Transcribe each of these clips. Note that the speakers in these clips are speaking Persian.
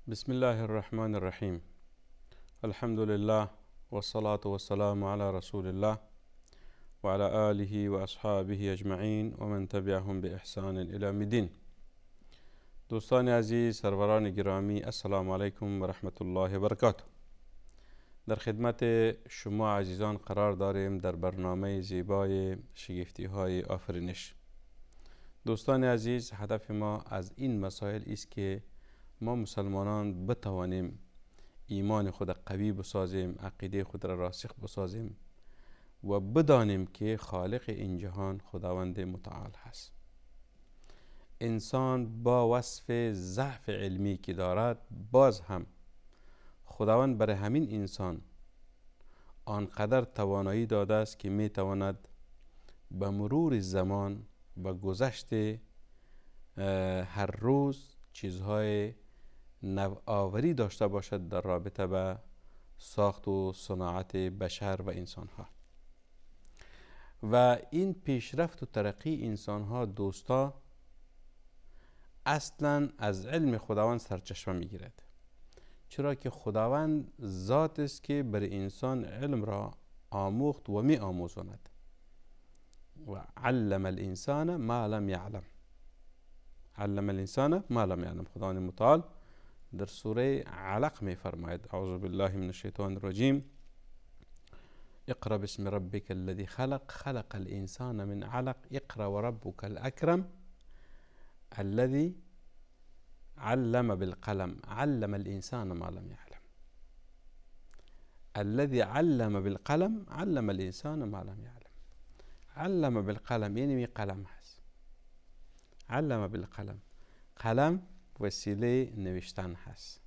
بسم الله الرحمن الرحیم. الحمد لله والصلاة والسلام على رسول الله و على آله و اصحابه اجمعین و من تبعهم بإحسان إلى یوم الدین. دوستان عزیز، سروران گرامی، السلام علیکم و رحمت الله و برکاته. در خدمت شما عزیزان قرار داریم در برنامه زیبای شگفتی های آفرینش. دوستان عزیز، هدف ما از این مسائل است که ما مسلمانان بتوانیم ایمان خود قوی بسازیم، عقیده خود را راسخ بسازیم و بدانیم که خالق این جهان خداوند متعال هست. انسان با وصف ضعف علمی که دارد، باز هم خداوند برای همین انسان آنقدر توانایی داده است که می تواند به مرور زمان و گذشت هر روز چیزهای نوآوری داشته باشد در رابطه به ساخت و صناعت بشر و انسانها. و این پیشرفت و ترقی انسانها دوستا اصلا از علم خداوند سرچشمه میگیرد، چرا که خداوند ذات است که بر انسان علم را آموخت و می آموزاند. و علم الانسان ما لم یعلم. علم الانسان ما لم یعلم. خداوند متعال در سوره علق می فرماید: اعوذ بالله من الشیطان الرجیم، اقرأ باسم ربک الذی خلق، خلق الانسان من علق، اقرأ وربک الاکرم الذی علم بالقلم، علم الانسان ما لم یعلم. الذي علم بالقلم علم الانسان ما لم یعلم. علم بالقلم یعنی می قلم هست. علم بالقلم، قلم وسیله نوشتن هست.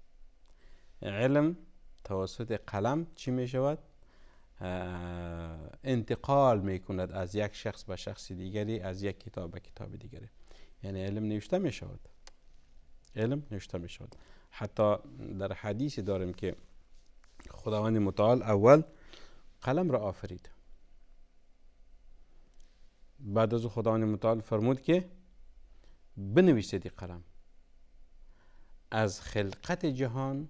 علم توسط قلم چی می شود؟ انتقال می کند از یک شخص به شخص دیگری، از یک کتاب به کتاب دیگری. یعنی علم نوشته می شود. علم نوشته می شود. حتی در حدیثی داریم که خداوند متعال اول قلم را آفرید. بعد از خداوند متعال فرمود که بنویسید قلم. از خلقت جهان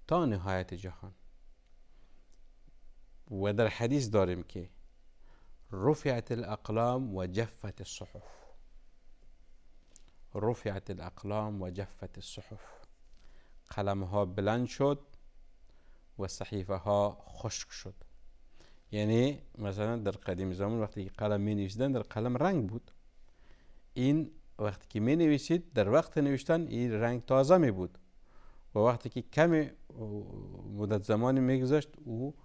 تا نهایت جهان. و در حدیث داریم که رفعت الاقلام و جفت الصحف. رفعت الاقلام و جفت الصحف. قلم ها بلند شد و صحیفه ها خشک شد. یعنی مثلا در قدیم زمان وقتی قلم می نوشیدن، در قلم رنگ بود. این وقتی که می نویسید در وقت نوشتن این رنگ تازه می بود و وقتی که کمی مدت زمانی می گذشت او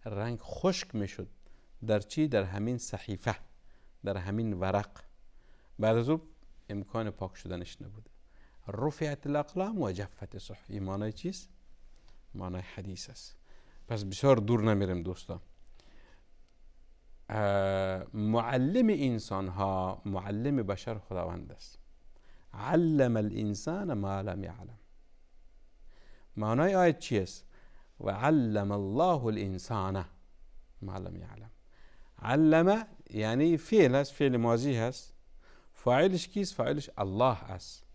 رنگ خشک می شد. در چی؟ در همین صحیفه، در همین ورق. بعد از او امکان پاک شدنش نبود. رفعت الاقلام و جفت الصحف. این معنی چیست؟ معنی حدیث است. پس بسیار دور نمیریم دوستان. معلم انسان ها، معلم بشر خداوند است. علم الانسان ما لم یعلم. معنای آیت چی است؟ و علم الله الانسان ما لم یعلم. علم یعنی فعل است، فعل ماضی هست. فاعلش کیست؟ فاعلش الله است.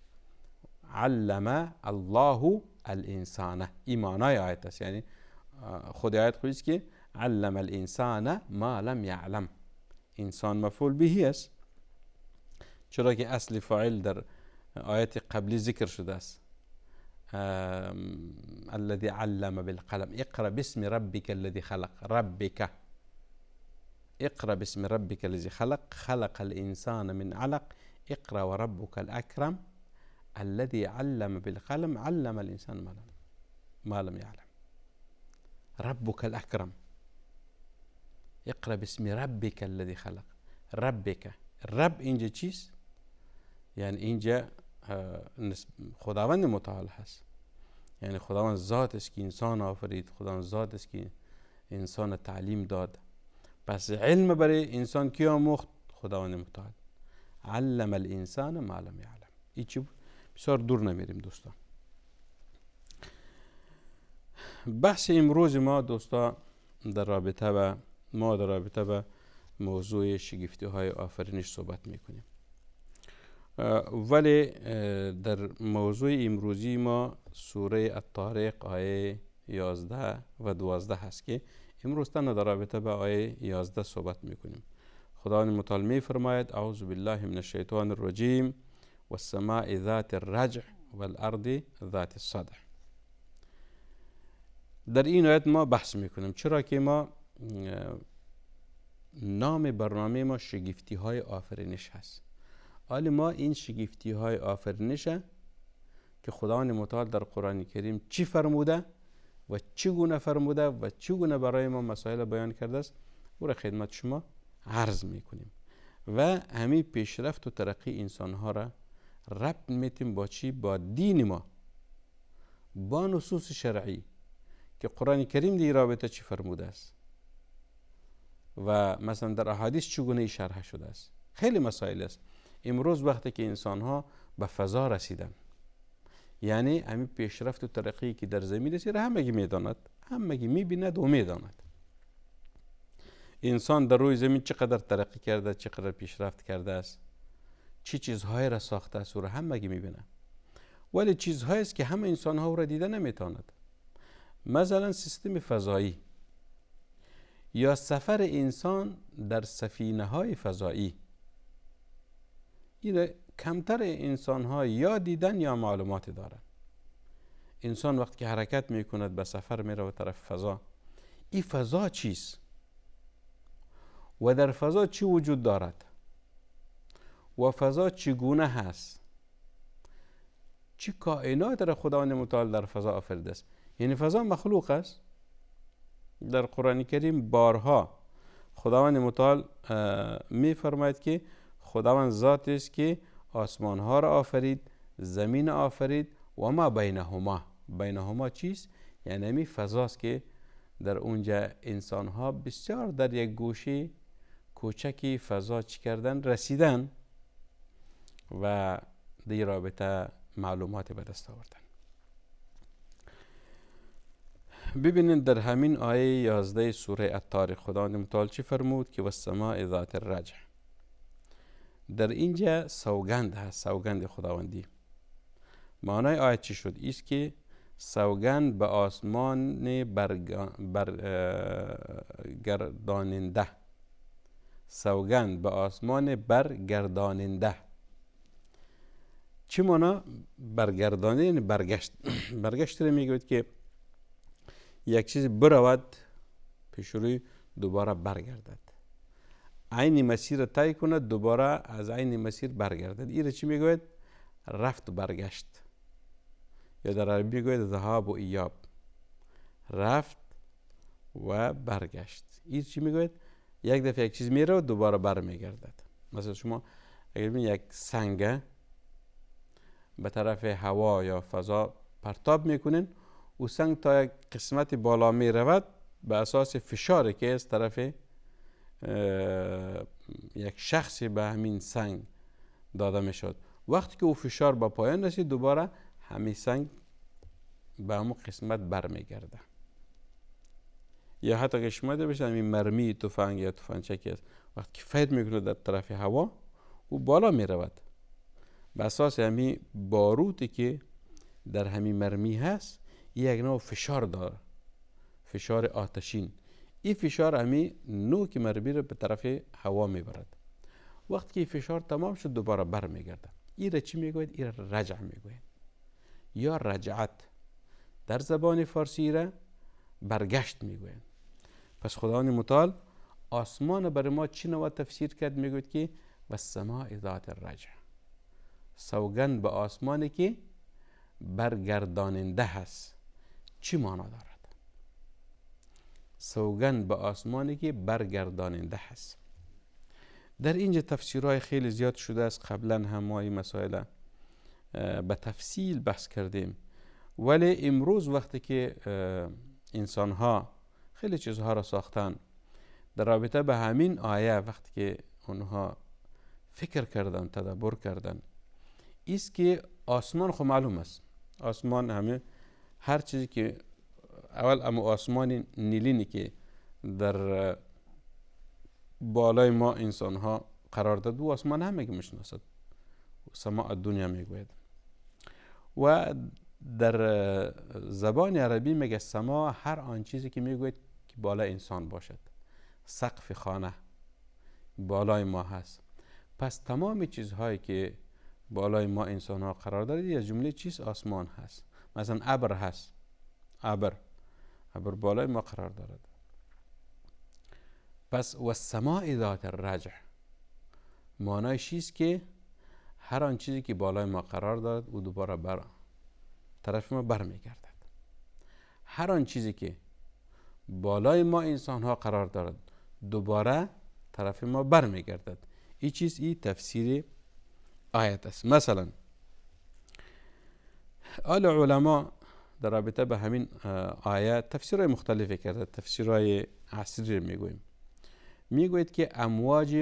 علم الله الانسان. این معنای آیت است. یعنی خود آیت خودی است که علم الانسان ما لم یعلم. انسان مفعول به است، چرا که اصل فاعل در آیت قبلی ذکر شده است. الذي علم بالقلم، اقرأ باسم ربك الذي خلق. ربك، اقرأ باسم ربك الذي خلق، خلق الانسان من علق، اقرأ وربك الاكرم الذي علم بالقلم، علم الانسان ما لم يعلم. ربك الاكرم، اقرأ باسم ربك الذي خلق. ربك، رب اینجا چیست؟ یعنی اینجا خداوند متعال هست. یعنی خداوند ذات است که انسان آفرید، خداوند ذات است که انسان تعلیم داد. پس علم برای انسان کی آموخت؟ خداوند متعال. علم الانسان ما لم یعلم. این چی بود؟ بسیار دور نمیریم دوستان. بحث امروز ما دوستا در رابطه با موضوع شگفتی های آفرینش صحبت میکنیم. ولی در موضوع امروزی ما سوره الطارق آیه 11 و 12 هست که امروز تنها در رابطه به آیه 11 صحبت میکنیم. خداوند متعال می فرماید اعوذ بالله من الشیطان الرجیم والسماء ذات الرجع والارض ذات الصدع. در این آیت ما بحث میکنیم، چرا که ما نام برنامه ما شگفتی های آفرینش هست. حالا ما این شگفتی های آفرینش که خداوند متعال در قرآن کریم چی فرموده و چگونه فرموده و چگونه برای ما مسائل بیان کرده است، او را خدمت شما عرض میکنیم و همین پیشرفت و ترقی انسان ها را ربط میتیم با چی؟ با دین ما، با نصوص شرعی که قرآن کریم در رابطه چی فرموده است و مثلا در احادیث چگونه شرح شده است. خیلی مسائل است. امروز وقتی که انسان ها به فضا رسیدن، یعنی همین پیشرفت و ترقی که در زمین است، همگی میداند، همگی میبیند و میداند انسان در روی زمین چقدر ترقی کرده، چقدر پیشرفت کرده است، چی چیزهایی را ساخته است، او را همگی میبینه. ولی چیزهایی است که همه انسان ها او را دیده نمیتواند. مثلا سیستم فضایی یا سفر انسان در سفینه های فضایی، این کمتر انسان ها یا دیدن یا معلومات دارن. انسان وقتی که حرکت میکند به سفر میره به طرف فضا، این فضا چیست و در فضا چی وجود دارد و فضا چگونه هست، چی کائنات را خداوند متعال در فضا آفریده است. یعنی فضا مخلوق است. در قرآن کریم بارها خداوند متعال می فرماید که خداوند ذات است که آسمان ها را آفرید، زمین آفرید و ما بینهما چیست؟ یعنی می فضاست که در اونجا انسان ها بسیار در یک گوشه کوچکی فضا چی کردن؟ رسیدن و در رابطه معلومات به دست آوردن. ببینید در همین آیه 11 سوره الطارق خداوند متعال چی فرمود که والسماء ذات الرجع. در اینجا سوگند هست، سوگند خداوندی. معنای آیه چی شد؟ ایست که سوگند به آسمان برگرداننده، سوگند به آسمان برگرداننده. چی معنی؟ برگرداننده یعنی برگشت. برگشت رو میگوید که یک چیز برود پیش روی دوباره برگردد، عین مسیر طی کند دوباره از عین مسیر برگردد. این چی میگوید؟ رفت و برگشت، یا در عربی میگوید ذهاب و ایاب، رفت و برگشت. این چی میگوید؟ یک دفعه یک چیز میره و دوباره برمیگردد. مثلا شما اگر یک سنگ به طرف هوا یا فضا پرتاب میکنین، او سنگ تا یک قسمت بالا می رود به اساس فشاری که از طرف یک شخصی به همین سنگ داده می شد. وقتی که او فشار به پایان رسید دوباره همین سنگ به همون قسمت برمیگرده. یا حتی که شما دیده باشید همین مرمی تفنگ یا تفنگچه که وقتی که فید میکنه در طرف هوا او بالا می رود به اساس همین باروتی که در همین مرمی هست. یک نوع فشار داره، فشار آتشین. این فشار همین نوک مرمی رو به طرف هوا میبرد. وقتی که فشار تمام شد دوباره بر میگرده. این را چی میگوید؟ این را رجع میگوید یا رجعت. در زبان فارسی را برگشت میگوید. پس خداوند متعال آسمان برای ما چی نوع تفسیر کرد؟ میگوید که والسماء ذات الرجع، سوگند به آسمانی که برگرداننده هست. چی معنا دارد؟ سوگند به آسمانی که برگرداننده هست. در اینجا تفسیرهای خیلی زیاد شده است. قبلا هم ما این مسائل به تفصیل بحث کردیم، ولی امروز وقتی که انسان ها خیلی چیزها را ساختن در رابطه به همین آیه، وقتی که اونها فکر کردن، تدبر کردن، ایست که آسمان خب معلوم است. آسمان همه هر چیزی که اول اما آسمان نیلینی که در بالای ما انسان ها قرار داد، و آسمان همه که میشناسد. سماء الدنیا میگوید. و در زبان عربی میگه سما هر آن چیزی که میگوید که بالای انسان باشد. سقف خانه بالای ما هست. پس تمام چیزهایی که بالای ما انسان ها قرار دارد از جمله چیز آسمان هست. مثلا ابر هست، ابر بالای ما قرار دارد. پس و السماء ذات الرجع معنای چیست که هر آن چیزی که بالای ما قرار دارد و دوباره بر طرف ما برمیگردد. هر آن چیزی که بالای ما انسان ها قرار دارد دوباره طرف ما برمیگردد. این چیز این تفسیر آیت است. مثلا آل علما در رابطه به همین آیت تفسیرهای مختلفی کرده. تفسیرهای عصری میگویم. میگوید که امواج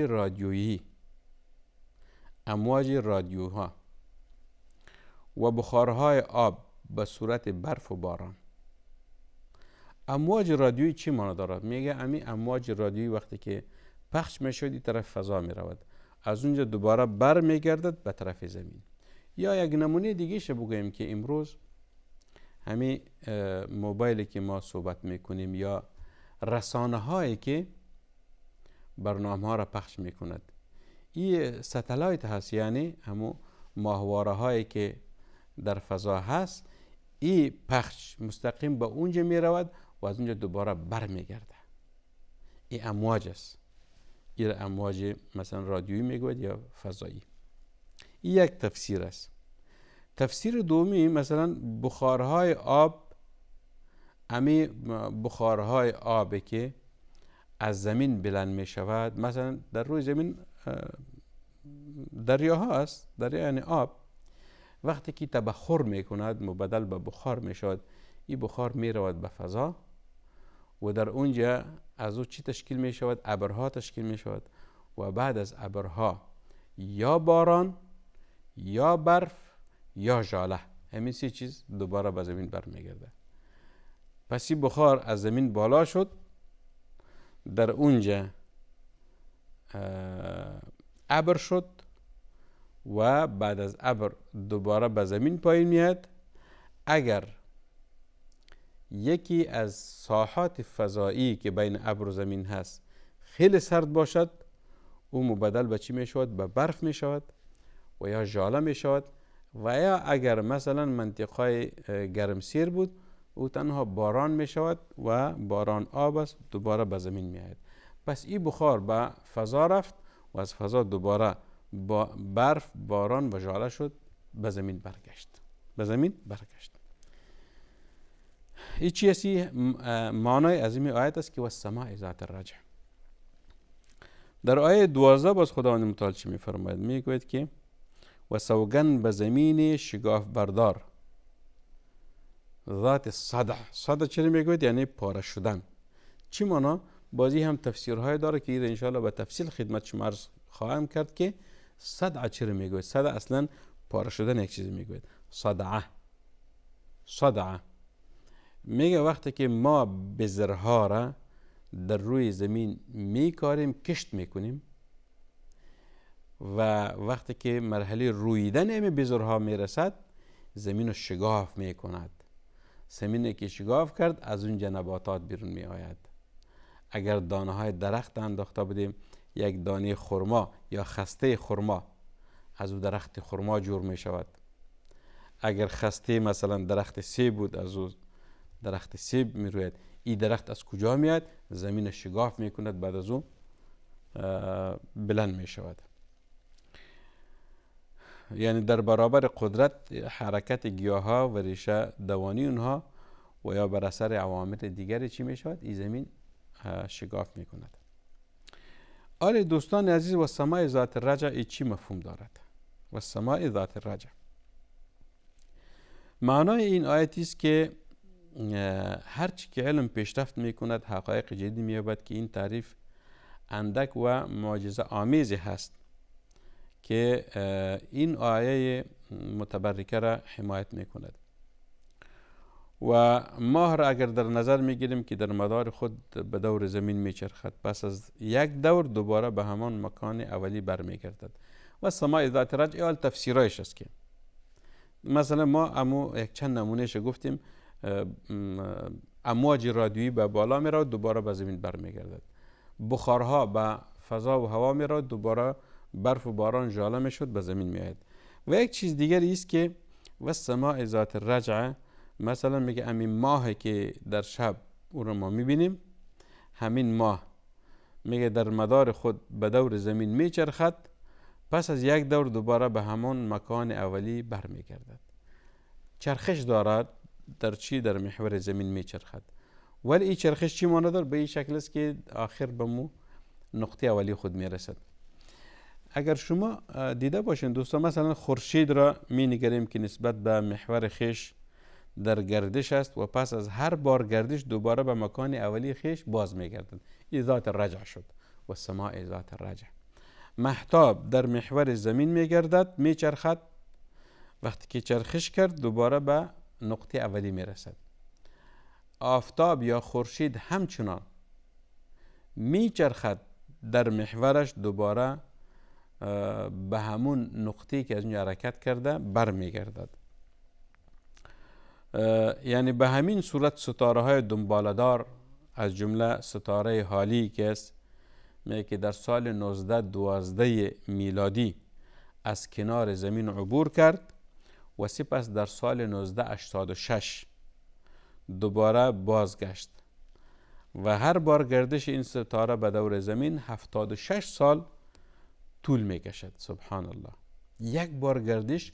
رادیوها و بخارهای آب به صورت برف و باران. امواج رادیویی چی معنی دارد؟ میگه امی امواج رادیویی وقتی که پخش میشود این طرف فضا میرود، از اونجا دوباره بر میگردد به طرف زمین. یا یک نمونه دیگه شه بگویم که امروز همین موبایلی که ما صحبت میکنیم یا رسانه هایی که برنامه ها را پخش میکند، این ستلایت هست، یعنی همون ماهواره هایی که در فضا هست، این پخش مستقیم به اونجا میرود و از اونجا دوباره بر میگرده. این امواج است. این امواج مثلا رادیویی میگوید یا فضایی. این یک تفسیر است. تفسیر دومی مثلا بخارهای آب، امی بخارهای آبی که از زمین بلند می شود، مثلا در روی زمین دریاها است، دریا یعنی آب، وقتی که تبخر می کند مبدل به بخار می شود، این بخار می رود به فضا و در اونجا از او چی تشکیل می شود؟ ابرها تشکیل می شود و بعد از ابرها یا باران یا برف یا ژاله، همین سه چیز دوباره به زمین برمیگرده. پس این بخار از زمین بالا شد، در اونجا ابر شد و بعد از ابر دوباره به زمین پایین میاد. اگر یکی از ساحات فضایی که بین ابر و زمین هست خیلی سرد باشد، او مبدل به چی می شود؟ به برف می شود و یا ژاله می شود. و یا اگر مثلا منطقه گرمسیر بود، او تنها باران می شود و باران آب است، دوباره به زمین می آید. پس این بخار به فضا رفت و از فضا دوباره با برف، باران و ژاله شد، به زمین برگشت. این چیزی معنای از این آیت است که و السماء ذات الرجع. در آیه 12 باز خداوند متعال چی می‌فرماید؟ میگوید که و سوگن به زمین شگاف بردار ذات صدع چی میگوید؟ یعنی پاره شدن. چی معنا؟ بازی هم تفسیرهای داره که ان شاء الله به تفصیل خدمت شما عرض خواهم کرد که صدع چی میگوید. صدع اصلا پاره شدن یک چیزی میگوید. صدع میگه وقتی که ما بذرها را در روی زمین میکاریم، کشت میکنیم و وقتی که مرحله رویدن این بذرها میرسد، زمین رو شگاف میکند. زمینی که شگاف کرد از اونجا نباتات بیرون می آید. اگر دانه های درخت انداخته بودیم، یک دانه خرما یا خسته خرما از او درخت خرما جور می شود. اگر خسته مثلا درخت سیب بود، از او درخت سیب می روید. این درخت از کجا میاد؟ زمین شگاف می کند، بعد از او بلند می شود. یعنی در برابر قدرت حرکت گیاه ها و ریشه دوانی اونها و یا بر اثر عوامل دیگری چی می شود؟ این زمین شگاف می کند. آره دوستان عزیز، و السماء ذات الرجع ای چی مفهوم دارد؟ و السماء ذات الرجع معنای این آیتی است که هرچی که علم پیشرفت می کند حقایق جدید می یابد که این تعریف اندک و معجزه آمیزی هست که این آیه متبرکه را حمایت می کند. و ماه را اگر در نظر می گیریم که در مدار خود به دور زمین می چرخد، پس از یک دور دوباره به همان مکان اولی برمی گردد و سماع ذات رجع اول تفسیرایش است که مثلا ما یک چند نمونهش گفتیم. امواج رادیویی به بالا میره و دوباره به زمین برمیگردد. بخارها به فضا و هوا میره، دوباره برف و باران ژاله میشد به زمین میآید. و یک چیز دیگری است که و سماع ذات الرجع، مثلا میگه همین ماهی که در شب او رو ما میبینیم، همین ماه میگه در مدار خود به دور زمین میچرخد، پس از یک دور دوباره به همون مکان اولی برمیگردد. چرخش دارد. در محور زمین میچرخد، ولی این چرخش چی مانند دارد؟ به این شکل است که آخر به مو نقطه اولی خود میرسد. اگر شما دیده باشین دوستان، مثلا خورشید را می نگریم که نسبت به محور خیش در گردش است و پس از هر بار گردش دوباره به مکان اولی خیش باز می گردد. این ذات الرجع شد و سماع ذات الرجع. مهتاب در محور زمین می گردد، می چرخد، وقتی که چرخش کرد دوباره به نقطه اولی می رسد. آفتاب یا خورشید همچنان می چرخد در محورش، دوباره به همون نقطه‌ای که از اونجا حرکت کرده برمیگردد. یعنی به همین صورت ستاره های دنباله‌دار از جمله ستاره حالی که است، میگه که در سال 1912 میلادی از کنار زمین عبور کرد و سپس در سال 1986 دوباره بازگشت و هر بار گردش این ستاره به دور زمین 76 سال طول می کشد. سبحان الله، یک بار گردش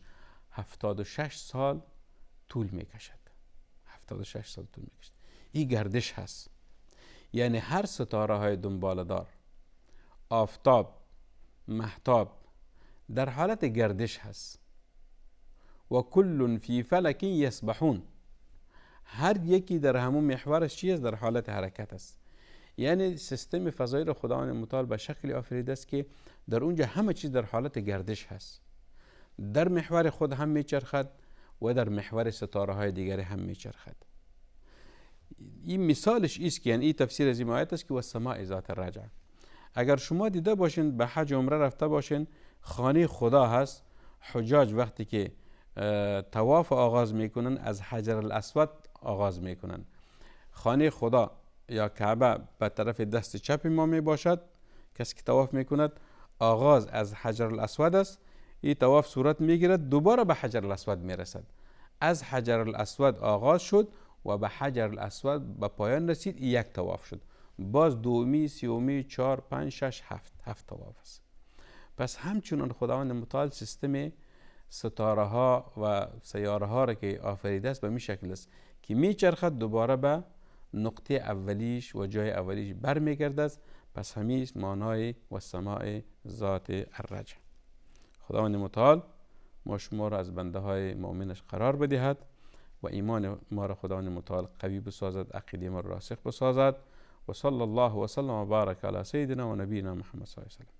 76 سال طول می کشد. 76 سال طول می کشد. این گردش هست. یعنی هر ستاره های دنباله‌دار، آفتاب، مهتاب در حالت گردش هست. و کل فی فلک یسبحون، هر یکی در همون محورش چی است؟ در حالت حرکت است. یعنی سیستم فضایی را خداوند متعال به شکلی آفریده است که در اونجا همه چیز در حالت گردش هست. در محور خود هم میچرخد و در محور ستاره های دیگر هم میچرخد. این مثالش است که یعنی این تفسیر از این آیت است که و سماع ذات الرجع. اگر شما دیده باشین به حج عمره رفته باشین، خانه خدا هست. حجاج وقتی که طواف آغاز میکنن از حجر الاسود آغاز میکنن. خانه خدا یا کعبه به طرف دست چپ ما می باشد. کسی که طواف میکند آغاز از حجر الاسود است. این طواف صورت میگیرد، دوباره به حجر الاسود میرسد. از حجر الاسود آغاز شد و به حجر الاسود به پایان رسید. یک طواف شد. باز دومی، سیومی، 4، 5، 6، 7 طواف است. پس همچنان خداوند متعال سیستم ستاره ها و سیاره ها را که آفریده است به می شکل است که می چرخد، دوباره به نقطه اولیش و جای اولیش برمیگردد. پس همیش معنای و سماع ذات الرجع. خداوند متعال ما شما را از بنده های مؤمنش قرار بدهد و ایمان ما را خداوند متعال قوی بسازد، عقیده ما را راسخ بسازد. و صلی الله و سلم و بارک علی سیدنا و نبینا محمد صلی الله علیه و سلم.